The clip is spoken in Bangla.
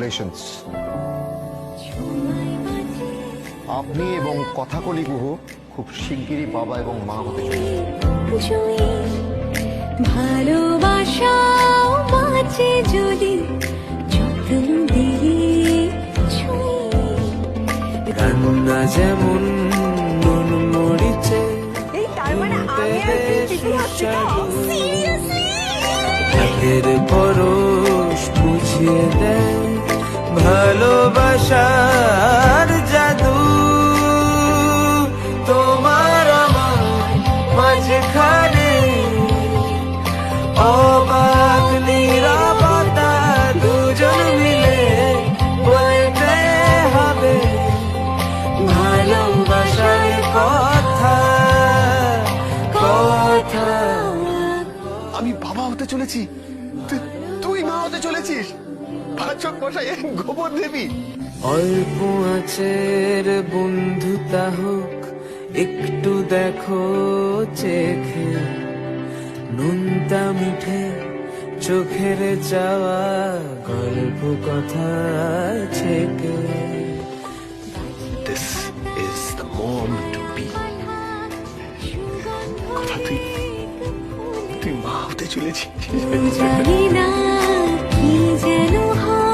কংগ্রাচুলেশনস। আপনি এবং কথাকলি গুহ খুব শিগগিরই বাবা এবং মা হতে চলেছেন। ভালোবাসা বাঁচে যদি যত্ন দিয়ে রান্না যেমন নুন মরিচে এই তার মানে আমি আর তুই চিঠি ভাবছি তো সিরিয়াসলি হাতের পরশ বুঝিয়ে দেয় ভালোবাসার জাদু তোমার আমার মাঝখানে অবাক নীরবতা দুজন মিলে বলতে হবে ভালোবাসার কথা কথা। আমি বাবা হতে চলেছি, তুই মা হতে চলেছিস। পাচক মশাই গোবর দেবী। অল্প আছের বন্ধুতা হোক একটু দেখো চেখে নুনটা মিঠে চোখের যাওয়া গল্প কথা ছেকে This is the moment to be. কথা তুই মা হতে চলেছিস। জানি না কি যেন হয়